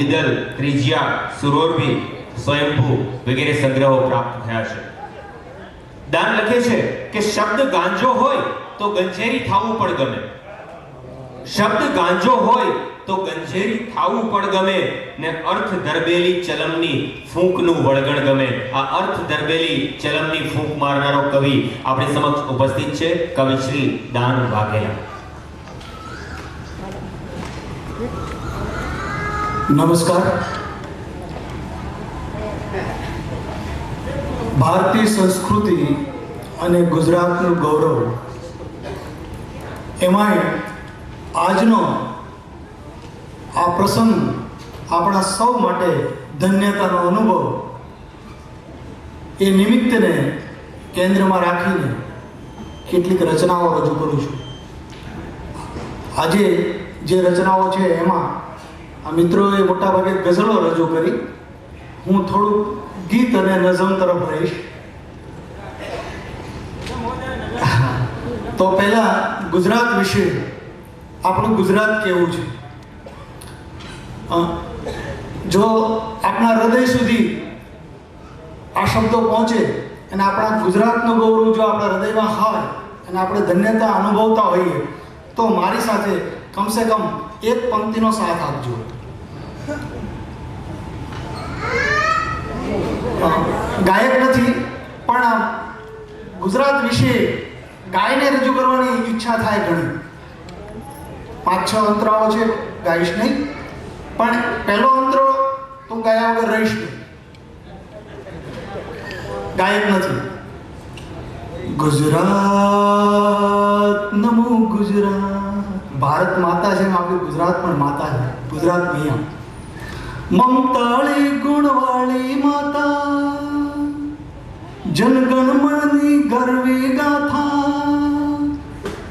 વિદલ, ત્રિજ્યા, સુરોરભી, સ્વયંભૂ વગેરે સંગ્રહો પ્રાપ્ત થયા છે. દાન લખે છે કે શબ્દ ગાંજો હોય તો ગંજેરી થાવું પણ ગમે. શબ્દ ગાંજો હોય તો ગંજેરી થાવું પણ ગમે ને અર્થ દરબેલી ચલમની ફૂંકનું વળગણ ગમે. આ અર્થ દરબેલી ચલમની ફૂંક મારનારો કવિ આપણી સમક્ષ ઉપસ્થિત છે, કવિ શ્રી દાન વાઘેલા. નમસ્કાર. ભારતીય સંસ્કૃતિ અને ગુજરાતનું ગૌરવ, એમાંય આજનો આ પ્રસંગ આપણા સૌ માટે ધન્યતાનો અનુભવ, એ નિમિત્તને કેન્દ્રમાં રાખીને કેટલીક રચનાઓ રજૂ કરું છું. આજે જે રચનાઓ છે એમાં આ મિત્રોએ મોટાભાગે ગઝલો રજૂ કરી. હું થોડુંક ગીત અને નઝમ તરફ રહીશ. તો પહેલા ગુજરાત વિશે, આપણું ગુજરાત કેવું છે. જો આપણા હૃદય સુધી આ શબ્દો પહોંચે અને આપણા ગુજરાતનું ગૌરવ જો આપણા હૃદયમાં હોય અને આપણે ધન્યતા અનુભવતા હોઈએ તો મારી સાથે કમસે કમ એક પંક્તિનો સાથ આપજો. ગાયક નથી, પણ ગુજરાત વિશે ગાયને રજૂ કરવાની ઈચ્છા થાય ઘણી. 5-6 અંતરાઓ છે, ગાઈશ નહીં, પણ પહેલો અંતરો તો ગાયા વગર રહીશ નહીં. ગાયક નથી. ગુજરાત નમો ગુજરાત, ભારત માતા છે, આપણી ગુજરાત પણ માતા છે. ગુજરાત મૈયા, મમતાળી ગુણવાળી માતા, જનગણમણની ગરવી ગાથા.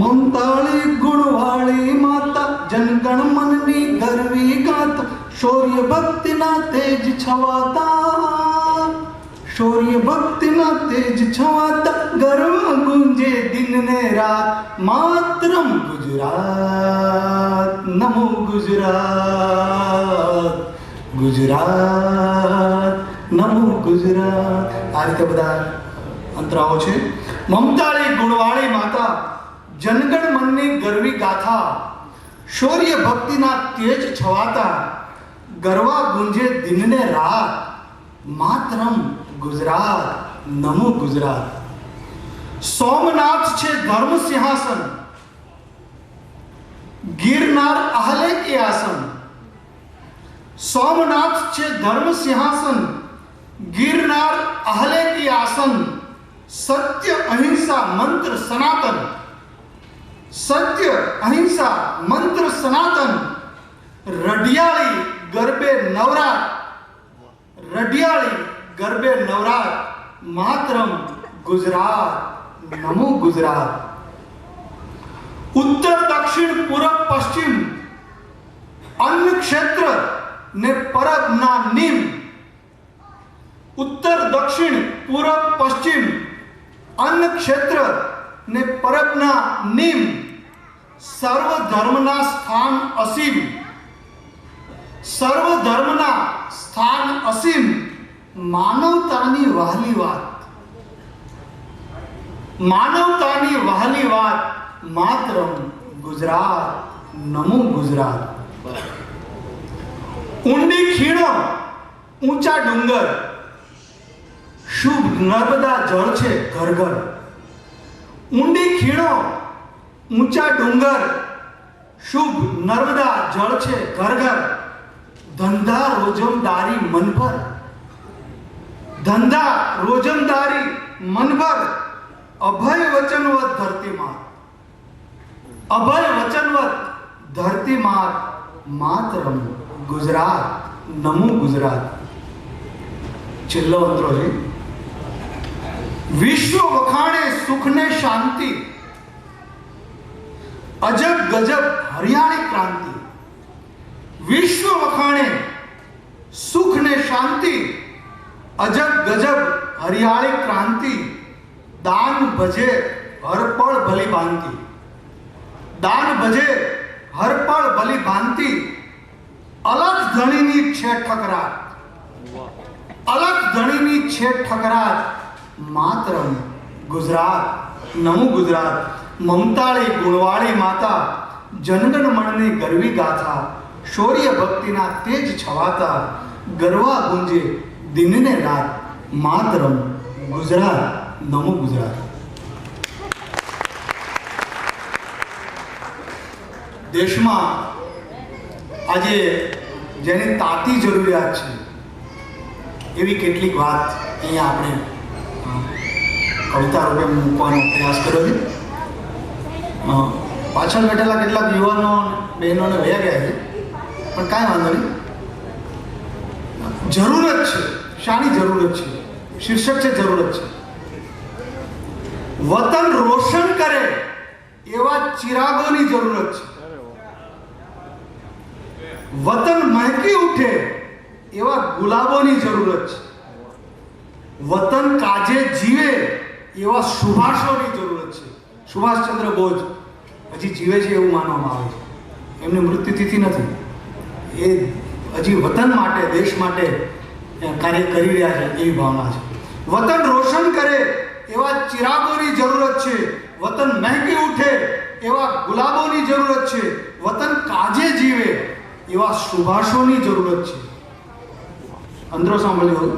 મમતાળી ગુણવાળી માતા, જનગણમનની ગરવી ગાથા, શૌર્ય ભક્તિના તેજ છવાતા, શૌર્ય ભક્તિના તેજ છવાતા, ગર્વ ગુંજે દિન ને રાત, માતરમ ગુજરાત નમો ગુજરાત, ગુજરાત નમો ગુજરાત. આ રીતે બધા અંતરાઓ છે. મમતાળી ગુણવાળી માતા, જનગણ મનની ગરવી ગાથા, શૌર્ય ભક્તિના તેજ છવાતા, ગરવા ગુંજે દિનને રાત, માતરમ ગુજરાત નમો ગુજરાત. સોમનાથ છે ધર્મ સિંહાસન, ગિરનાર આહલે કે આસન. સોમનાથ છે ધર્મ સિંહાસન, ગિરનાર આહલે કે આસન, સત્ય અહિંસા મંત્ર સનાતન, સત્ય અહિંસા મંત્ર સનાતન. રઢિયાળી ગરબે નવરાત, રઢિયાળી ગરબે નવરાત, માતરમ ગુજરાત નમો ગુજરાત. ઉત્તર દક્ષિણ પૂર્વ પશ્ચિમ, અન્ન ક્ષેત્ર ને પરબ ના નિમ. ઉત્તર દક્ષિણ પૂર્વ પશ્ચિમ, અન્ન ક્ષેત્ર ને પરબ ના નિમ. સર્વ ધર્મના સ્થાન અસીમ, સર્વ ધર્મના સ્થાન અસીમ. માનવતાની વહાલી વાત, માનવતાની વહાલી વાત, માતરમ ગુજરાત નમો ગુજરાત. ઊંડી ખીણો ઊંચા ડુંગર, શુભ નર્મદા જળ છે ઘર ઘર. ઊંડી ખીણો ઊંચા ડુંગર, શુભ નર્મદા જળ છે ઘર ઘર. ધંધા રોજમદારી મનભર, ધંધા રોજમદારી મનભર. અભય વચનવત ધરતી માત, અભય વચનવત ધરતી માત, માતરમ ગુજરાત નમો ગુજરાત. છેલ્લો અંતરો છે. વિશ્વ વખાણે સુખ ને શાંતિ, અજબ ગજબ હરિયાળી ક્રાંતિ. વિશ્વ વખાણે સુખ ને શાંતિ, અજબ ગજબ હરિયાળી ક્રાંતિ. દાન ભજે હરપળ ભલી ભાંતિ, દાન ભજે હરપળ ભલી ભાંતિ. અલગ ધણીની છે ઠકરાટ, અલગ ધણીની છે ઠકરાટ, માત્ર ગુજરાત નમું ગુજરાત, મમતાળી ગુણવાળી માતા, જનગણ મણની ગરવી ગાથા, શૌર્ય ભક્તિના તેજ છવાતા, ગરવા ગુંજે દિનને રાત, માત્ર ગુજરાત નમું ગુજરાત. દેશમાં આજે જેની તાતી જરૂરિયાત છે એવી કેટલીક વાત અહીંયા આપણે કવિતા રૂપે મૂકવાનો પ્રયાસ કર્યો છે. પાછળ બેઠેલા કેટલાક યુવાનો બહેનોને વયા ગયા છે, પણ કાંઈ વાંધો નહીં. જરૂરત છે. શાની જરૂરત છે? શીર્ષક છે જરૂરત છે. વતન રોશન કરે એવા ચિરાગોની જરૂરત છે. વતન મહેકી ઉઠે એવા ગુલાબોની જરૂરત છે. વતન કાજે જીવે એવા સુભાષોની જરૂરત છે. સુભાષચંદ્ર બોઝ હજી જીવે છે એવું માનવામાં આવે છે. એમની મૃત્યુ તિથિ નથી. એ હજી વતન માટે, દેશ માટે કાર્ય કરી રહ્યા છે એવી ભાવના છે. વતન રોશન કરે એવા ચિરાગોની જરૂરત છે. વતન મહેકી ઉઠે એવા ગુલાબોની જરૂરત છે. વતન કાજે જીવે એવા સુભાષોની જરૂરત છે. અંદરો સાંભળ્યો.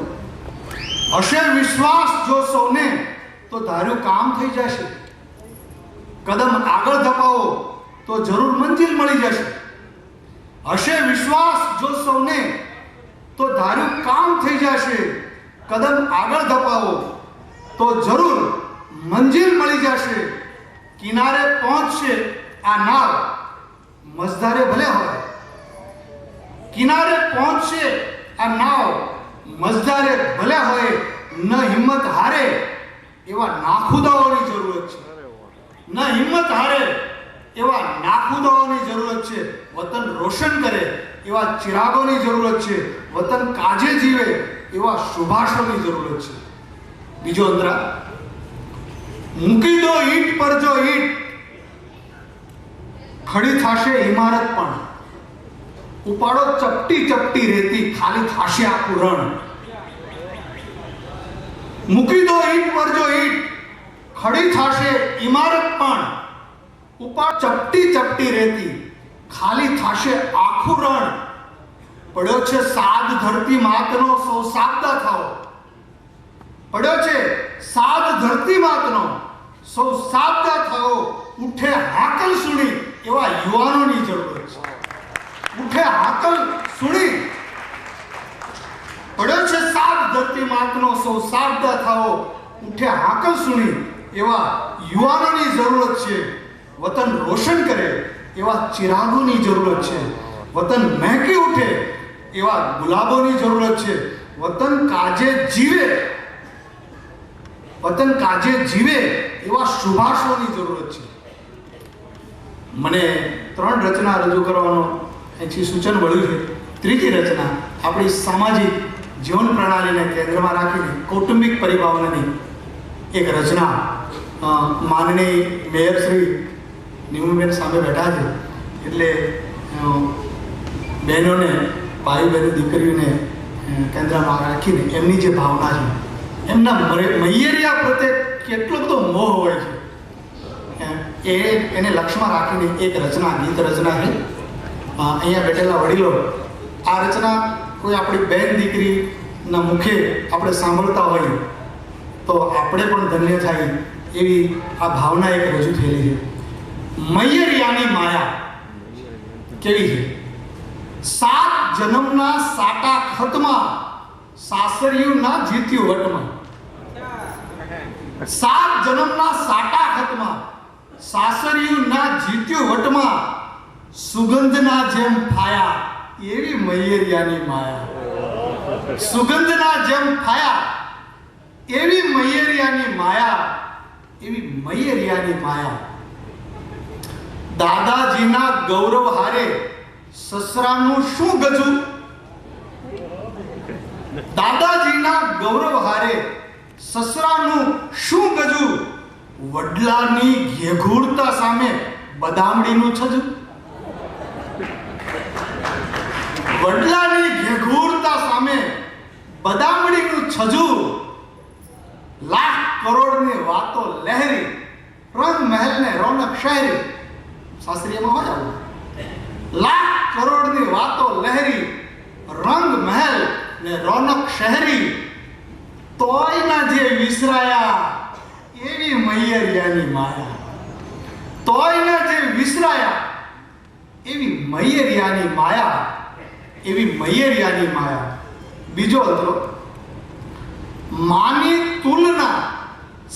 હશે વિશ્વાસ જો સૌને તો ધાર્યું કામ થઈ જશે. કદમ આગળ ધપાવો તો જરૂર મંજિલ મળી જશે. હશે વિશ્વાસ જો સૌને તો ધાર્યું કામ થઈ જશે. કદમ આગળ ધપાવો તો જરૂર મંજિલ મળી જશે. કિનારે પહોંચશે આ નાવ, મઝધારે ભલે હોય. કિનારે પહોંચશે આ નાવ, મઝધારે ભલે હોય. ન હિંમત હારે એવા નાખુદાઓની જરૂરત છે. ન હિંમત હારે એવા નાખુદાઓની જરૂરત છે. વતન રોશન કરે એવા ચિરાગોની જરૂરત છે. વતન કાજે જીવે એવા સુભાષોની જરૂરત છે. બીજો અંતરા. મૂકી દો ઈંટ પર જો ઈંટ, ખડી થશે ઇમારત પણ. ઉપાડો ચપટી ચપટી રેતી, ખાલી થશે આખું રણ. મૂકી દો ઈંટ પર જો ઈંટ, ખડી થશે ઇમારત પણ. ઉપાડ ચપટી ચપટી રેતી, ખાલી થશે આખું રણ. પડ્યો છે સાદ ધરતી માતનો, સૌ સાબદા થાઓ. પડ્યો છે સાદ ધરતી માતનો, સૌ સાબદા થાઓ. ઉઠે હાકલ સુણી એવા યુવાનોની જરૂરત છે. ઉઠે હાકલ સુણી. પડ્યો છે સાદ ધરતી માતનો, સૌ સાબદા થાઓ. ઉઠે હાકલ સુણી એવા યુવાનોની જરૂરત છે. વતન રોશન કરે એવા ચિરાગોની જરૂરત છે. વતન મહેકી ઉઠે એવા ગુલાબોની જરૂરત છે. વતન કાજે જીવે, વતન કાજે જીવે એવા સુભાષોની જરૂરત છે. મને 3 રચના રજૂ કરવાનો અહીંથી સૂચન મળ્યું છે. ત્રીજી રચના આપણી સામાજિક જીવન પ્રણાલીને કેન્દ્રમાં રાખીને કૌટુંબિક પરિભાવનાની એક રચના. માનનીય મેયર શ્રી નિમુબેન સામે બેઠા છે, એટલે બહેનોને, ભાઈ બહેનો, દીકરીઓને કેન્દ્રમાં રાખીને એમની જે ભાવના છે, એમના મૈયરિયા પ્રત્યે કેટલો બધો મોહ હોય છે, એને લક્ષ્યમાં રાખીને એક રચના, ગીત રચના છે. અહીંયા બેઠેલા વડીલો, આ રચના કોઈ આપણી બહેન દીકરીના મુખે આપણે સાંભળતા હોઈએ તો આપણે પણ ધન્ય થાય એવી આ ભાવના એક રજૂ થયેલી છે. મૈયરિયાની માયા કેવી છે? 7 જન્મના સાટા ખતમાં, સાસરિયું ના જીત્યું વટમાં. 7 જન્મના સાટા ખતમાં, સાસરિયું ના જીત્યું વટમાં. સુગંધના જેમ ફાયા એવી મૈયરિયાની માયા. સુગંધના જેમ ફાયા એવી મૈયરિયાની માયા, એવી મૈયરિયાની માયા. દાદાજીના ગૌરવ હારે સસરાનું શું ગજુ? દાદાજીના ગૌરવ હારે સસરાનું શું ગજુ? વડલાની ઘેઘૂરતા સામે બદામડીનું છજુ. વડલાની ઘેઘૂરતા સામે બદામડીનું છજુ, લાખ કરોડની વાતો લહેરી, રંગ મહેલને રોનક શહેરી. શાસ્ત્રીયમાં હોય આવું. લાખ કરોડની વાતો લહેરી, રંગ મહેલ ને રોનક શહેરી, તોય ના જે વિસરાયા એવી મૈયરિયાની માયા. તોય ના જે વિસરાયા એવી મૈયરિયાની માયા, એવી મૈયરિયાની માયા. બીજો અંતરો, માની તુલના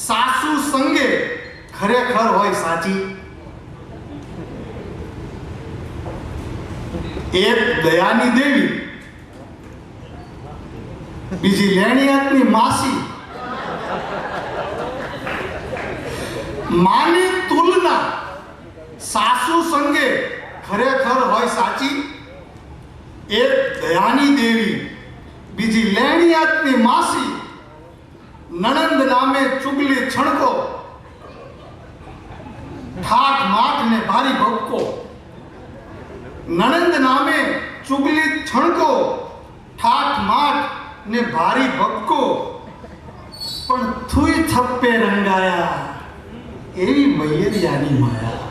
સાસુ સંગે ખરેખર હોય સાચી. એક દયાની દેવી, બીજી લેણિયાતની માસી. માની તુલના સાસુ સંગે ખરેખર હોય સાચી. એક દયાની દેવી, બીજી લેણિયાતની માસી. નણંદ નામે ચુગલી છણકો, ઠાઠ માઠ ને ભારી ભક્કો. નણંદ નામે ચુગલી છણકો, ઠાઠ માઠ ને ભારી ભક્કો. પણ થુઈ થપ્પે રંગાયા એવી મૈયરિયાની માયા.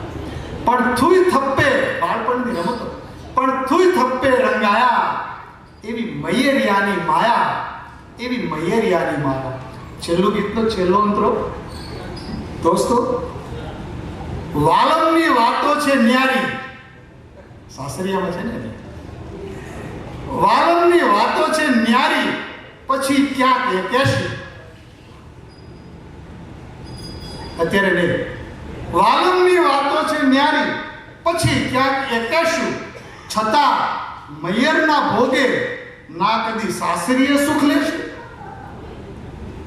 પણ થુઈ થપ્પે, બાળપણની રમતો, પણ થુઈ થપ્પે રંગાયા એવી મૈયરિયાની માયા, એવી મૈયરિયાની માયા. છેલ્લું ગીતનો છેલ્લો અંતરો દોસ્તો, વાલમની વાતો છે ન્યારી. સાસરિયામાં છે ને, વાલમની વાતો છે ન્યારી, પછી ક્યાંક એ કહેશે. અત્યારે નહીં. વાલમની વાતો છે ન્યારી, પછી ક્યાંક એ કહેશું. છતાં મૈયરના ભોગે ના કદી સાસરીએ સુખ લેશે.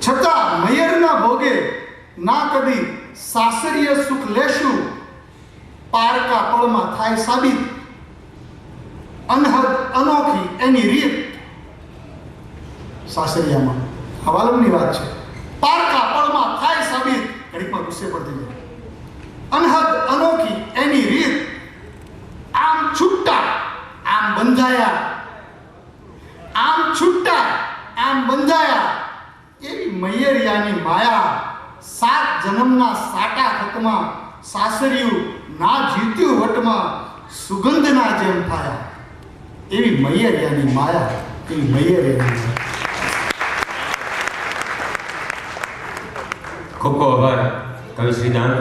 છતાં મૈયરના ભોગે ના કદી સાસરીએ સુખ લેશું. પારકા પળમાં થાય સાબિત અનહદ અનોખી એની રીત. સાસરિયામાં આ વાલમની વાત છે. પારકા પળમાં થાય સાબિત, ઘડીકમાં ગુસ્સે પડતી જાય. અનહદ અનોખી એની રીત, આમ છૂટા આમ બંધાયા, આમ છૂટા આમ બંધાયા એવી મૈયરિયાની માયા. 7 જન્મના સાટા ખતમાં સાસરિયું ના જીત્યું વટમાં, સુગંધના જેમ થાયા એવી મૈયરિયાની માયા, એવી મૈયરિયાની માયા. ખૂબ ખૂબ આભાર કવિ શ્રી દાન.